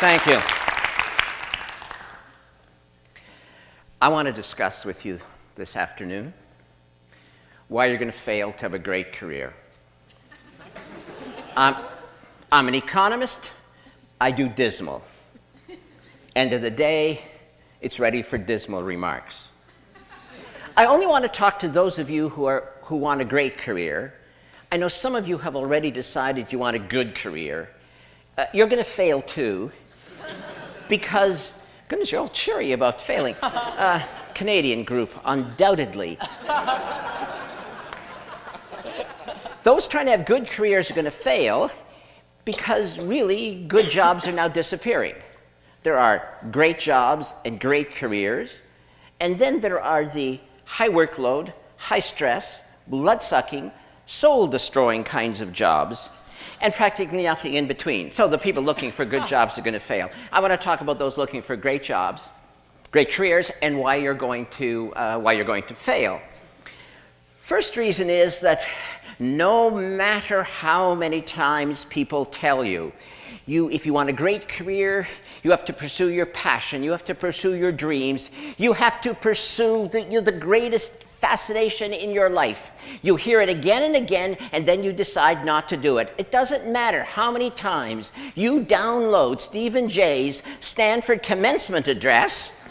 Thank you. I want to discuss with you this afternoon why you're going to fail to have a great career. I'm an economist. I do dismal. End of the day, it's ready for dismal remarks. I only want to talk to those of you who want a great career. I know some of you have already decided you want a good career. You're going to fail too, because, goodness, you're all cheery about failing. Canadian group, undoubtedly. Those trying to have good careers are going to fail because really good jobs are now disappearing. There are great jobs and great careers, and then there are the high workload, high stress, blood-sucking, soul-destroying kinds of jobs, and practically nothing in between. So the people looking for good jobs are going to fail. I want to talk about those looking for great jobs, great careers, and why you're going to fail. First reason is that no matter how many times people tell you, if you want a great career, you have to pursue your passion, you have to pursue your dreams, you have to pursue the greatest fascination in your life. You hear it again and again, and then you decide not to do it. It doesn't matter how many times you download Stephen Jay's Stanford commencement address,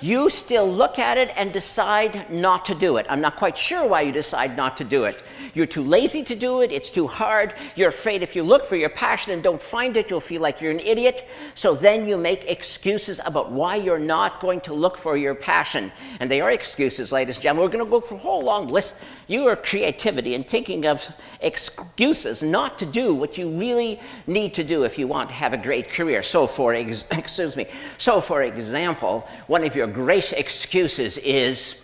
you still look at it and decide not to do it. I'm not quite sure why you decide not to do it. You're too lazy to do it, it's too hard, you're afraid if you look for your passion and don't find it, you'll feel like you're an idiot. So then you make excuses about why you're not going to look for your passion. And they are excuses, ladies and gentlemen. We're going to go through a whole long list. Your creativity and thinking of excuses not to do what you really need to do if you want to have a great career. So for example, one of your great excuses is,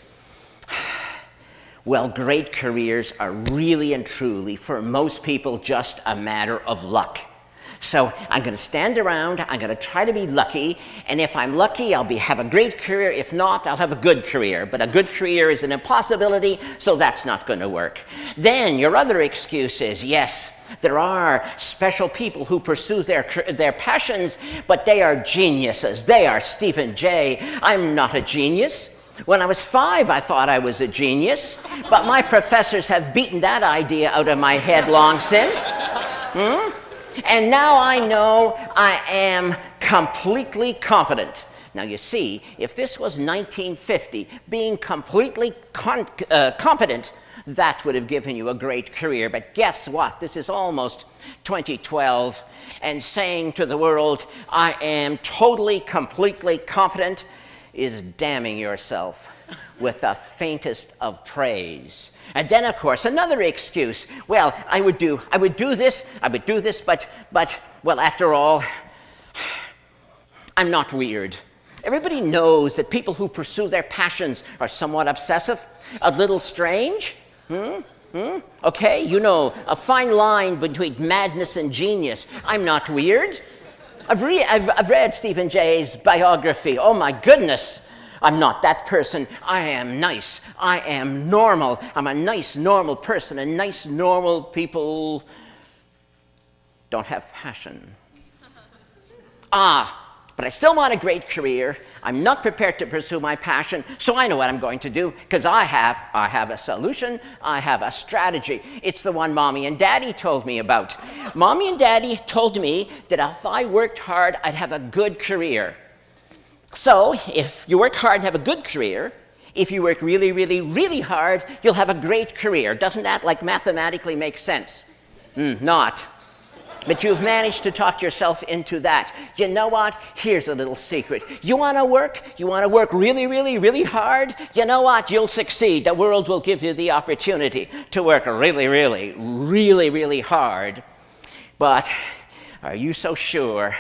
well, great careers are really and truly, for most people, just a matter of luck. So I'm going to stand around, I'm going to try to be lucky, and if I'm lucky, I'll have a great career. If not, I'll have a good career. But a good career is an impossibility, so that's not going to work. Then your other excuse is, yes, there are special people who pursue their passions, but they are geniuses. They are Stephen Jay. I'm not a genius. When I was 5, I thought I was a genius, but my professors have beaten that idea out of my head long since. And now I know I am completely competent. Now you see, if this was 1950, being completely competent, that would have given you a great career. But guess what? This is almost 2012, and saying to the world, I am totally, completely competent, is damning yourself with the faintest of praise. And then, of course, another excuse. Well, I would do this, but, well, after all, I'm not weird. Everybody knows that people who pursue their passions are somewhat obsessive, a little strange. Okay, you know, a fine line between madness and genius. I'm not weird. I've read Stephen Jay's biography. Oh my goodness, I'm not that person. I am nice. I am normal. I'm a nice, normal person, and nice, normal people don't have passion. But I still want a great career. I'm not prepared to pursue my passion, so I know what I'm going to do, because I have a solution, I have a strategy. It's the one Mommy and Daddy told me about. Mommy and Daddy told me that if I worked hard, I'd have a good career. So if you work hard and have a good career, if you work really, really, really hard, you'll have a great career. Doesn't that, like, mathematically make sense? Not. But you've managed to talk yourself into that. You know what? Here's a little secret. You want to work? You want to work really, really, really hard? You know what? You'll succeed. The world will give you the opportunity to work really, really, really, really hard. But are you so sure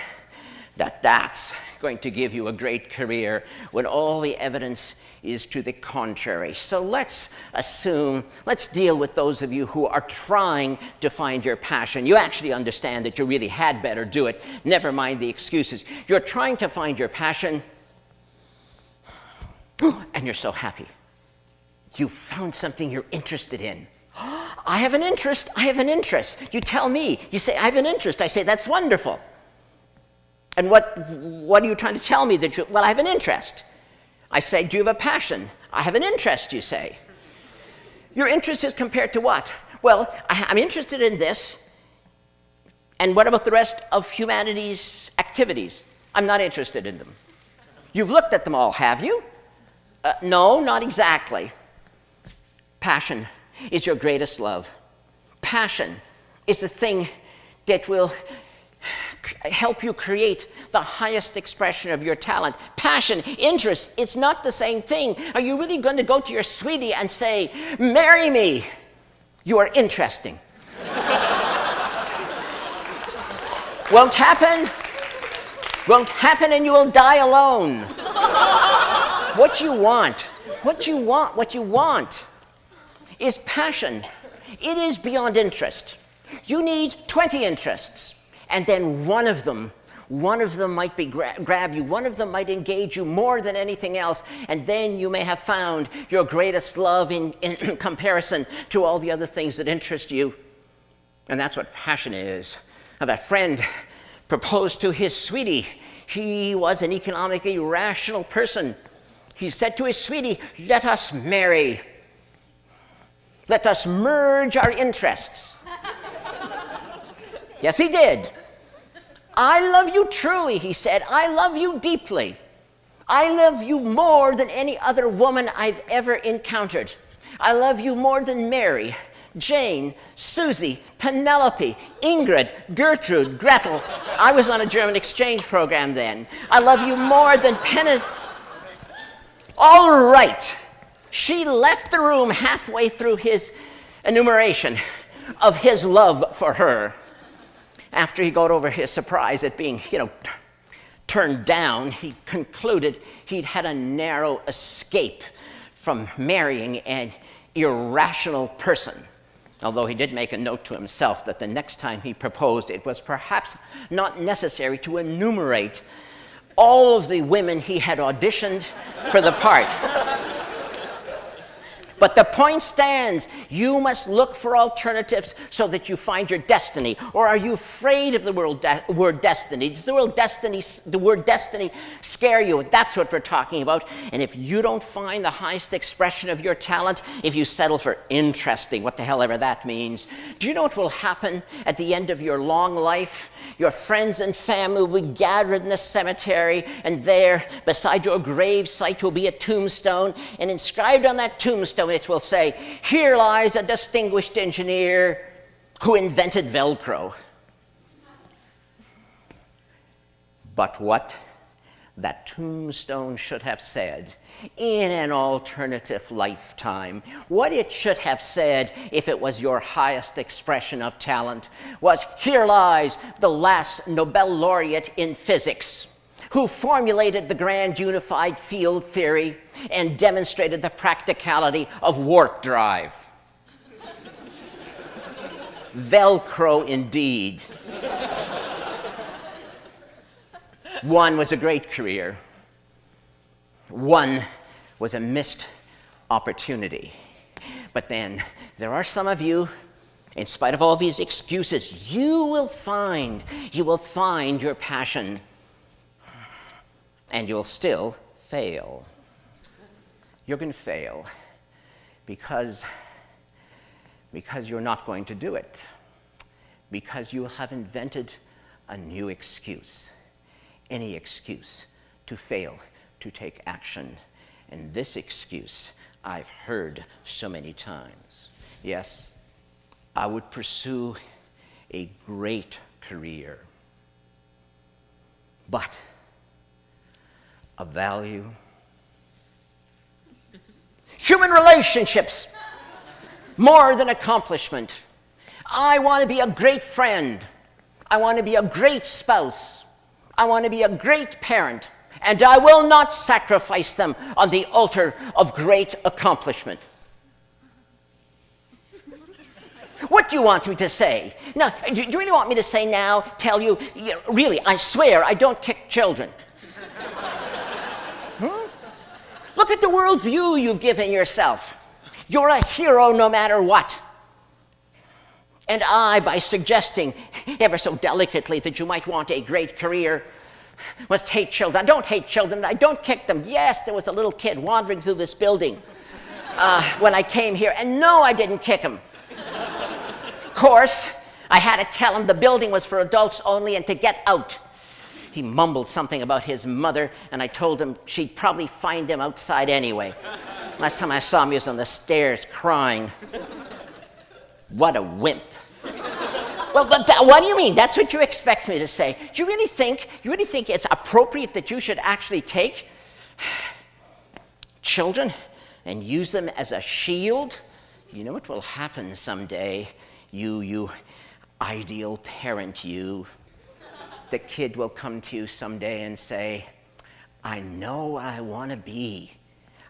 that that's going to give you a great career when all the evidence is to the contrary? So let's deal with those of you who are trying to find your passion. You actually understand that you really had better do it. Never mind the excuses. You're trying to find your passion, and you're so happy. You found something you're interested in. I have an interest. You tell me. You say, I have an interest. I say, that's wonderful. And what are you trying to tell me? Well, I have an interest. I say, do you have a passion? I have an interest, you say. Your interest is compared to what? Well, I'm interested in this. And what about the rest of humanity's activities? I'm not interested in them. You've looked at them all, have you? No, not exactly. Passion is your greatest love. Passion is the thing that will help you create the highest expression of your talent. Passion, interest, it's not the same thing. Are you really going to go to your sweetie and say, marry me? You are interesting. Won't happen. Won't happen, and you will die alone. What you want is passion. It is beyond interest. You need 20 interests, and then one of them might be grab you, one of them might engage you more than anything else, and then you may have found your greatest love in comparison to all the other things that interest you. And that's what passion is. Now, that friend proposed to his sweetie. He was an economically rational person. He said to his sweetie, let us marry. Let us merge our interests. Yes, he did. I love you truly, he said. I love you deeply. I love you more than any other woman I've ever encountered. I love you more than Mary, Jane, Susie, Penelope, Ingrid, Gertrude, Gretel. I was on a German exchange program then. I love you more than All right. She left the room halfway through his enumeration of his love for her. After he got over his surprise at being, turned down, he concluded he'd had a narrow escape from marrying an irrational person. Although he did make a note to himself that the next time he proposed, it was perhaps not necessary to enumerate all of the women he had auditioned for the part. But the point stands, you must look for alternatives so that you find your destiny. Or are you afraid of the word destiny? Does the word destiny scare you? That's what we're talking about. And if you don't find the highest expression of your talent, if you settle for interesting, what the hell ever that means, do you know what will happen at the end of your long life? Your friends and family will be gathered in the cemetery, and there, beside your grave site, will be a tombstone, and inscribed on that tombstone it will say, here lies a distinguished engineer who invented Velcro. But what that tombstone should have said in an alternative lifetime, what it should have said if it was your highest expression of talent, was, here lies the last Nobel laureate in physics, who formulated the grand unified field theory and demonstrated the practicality of warp drive. Velcro indeed. One was a great career. One was a missed opportunity. But then there are some of you, in spite of all these excuses, you will find your passion, and you'll still fail. You're going to fail because you're not going to do it, because you have invented a new excuse. Any excuse to fail to take action. And this excuse I've heard so many times. Yes, I would pursue a great career, but of value. Human relationships, more than accomplishment. I want to be a great friend. I want to be a great spouse. I want to be a great parent, and I will not sacrifice them on the altar of great accomplishment. What do you want me to say? Now, do you really want me to say now, tell you, really, I swear I don't kick children? Look at the worldview you've given yourself. You're a hero no matter what. And I, by suggesting ever so delicately that you might want a great career, Must hate children. I don't hate children. I don't kick them. Yes, there was a little kid wandering through this building when I came here, and no, I didn't kick him. Of course, I had to tell him the building was for adults only and to get out. He mumbled something about his mother, and I told him she'd probably find him outside anyway. Last time I saw him, he was on the stairs crying. What a wimp. Well, but what do you mean? That's what you expect me to say. Do you really think it's appropriate that you should actually take children and use them as a shield? You know what will happen someday, you ideal parent, you. The kid will come to you someday and say, I know what I want to be.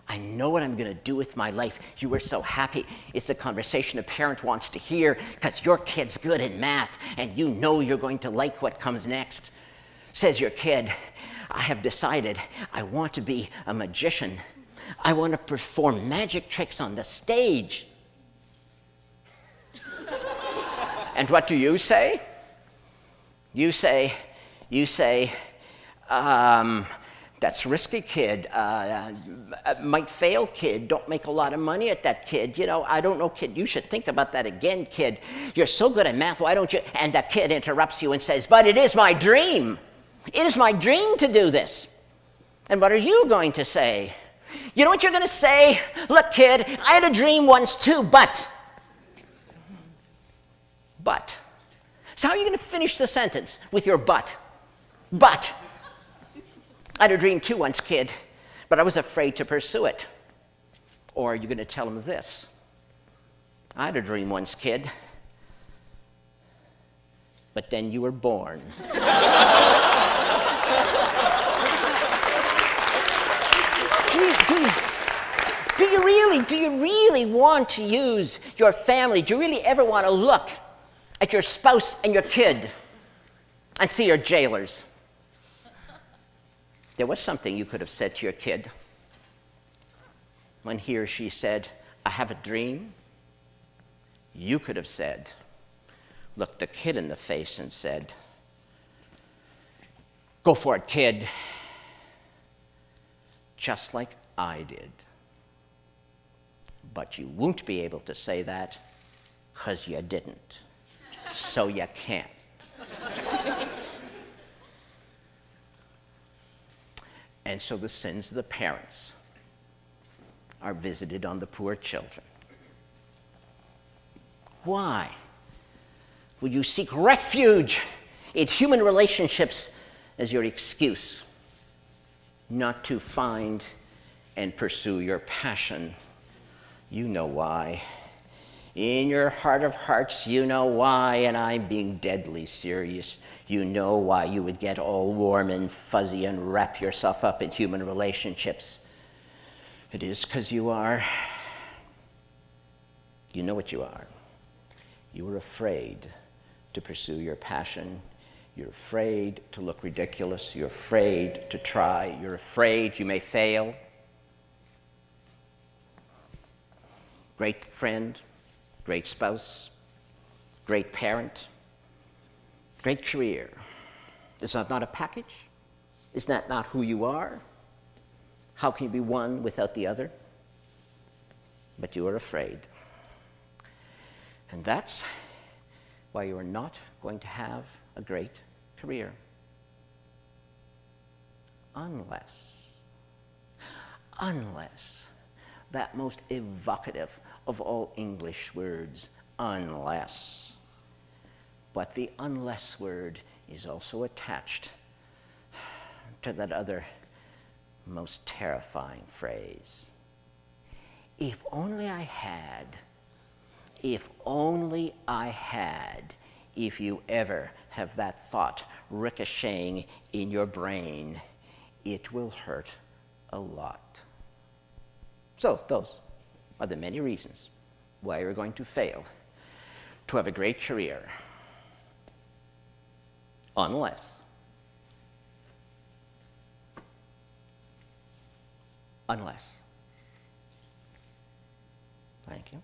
I know what I'm going to do with my life. You were so happy. It's the conversation a parent wants to hear because your kid's good at math and you know you're going to like what comes next. Says your kid, I have decided I want to be a magician. I want to perform magic tricks on the stage. And what do you say? You say, that's risky, kid. Might fail, kid. Don't make a lot of money at that, kid. You know, I don't know, kid. You should think about that again, kid. You're so good at math. Why don't you? And the kid interrupts you and says, but it is my dream. It is my dream to do this. And what are you going to say? You know what you're going to say? Look, kid, I had a dream once too, but. So how are you going to finish the sentence with your but? But. I had a dream too once, kid, but I was afraid to pursue it. Or are you going to tell him this? I had a dream once, kid, but then you were born. Do you really want to use your family? Do you really ever want to look at your spouse and your kid and see your jailers? There was something you could have said to your kid when he or she said, I have a dream. You could have said, looked the kid in the face and said, go for it, kid, just like I did. But you won't be able to say that because you didn't. So you can't. And so the sins of the parents are visited on the poor children. Why would you seek refuge in human relationships as your excuse not to find and pursue your passion? You know why. In your heart of hearts, you know why, and I'm being deadly serious. You know why you would get all warm and fuzzy and wrap yourself up in human relationships. It is because you are. You know what you are. You are afraid to pursue your passion. You're afraid to look ridiculous. You're afraid to try. You're afraid you may fail. Great friend. Great spouse, great parent, great career. Is that not a package? Is that not who you are? How can you be one without the other? But you are afraid. And that's why you are not going to have a great career. Unless that most evocative of all English words, unless. But the unless word is also attached to that other most terrifying phrase. If only I had, if only I had, if you ever have that thought ricocheting in your brain, it will hurt a lot. So those are the many reasons why you're going to fail to have a great career. Unless Thank you.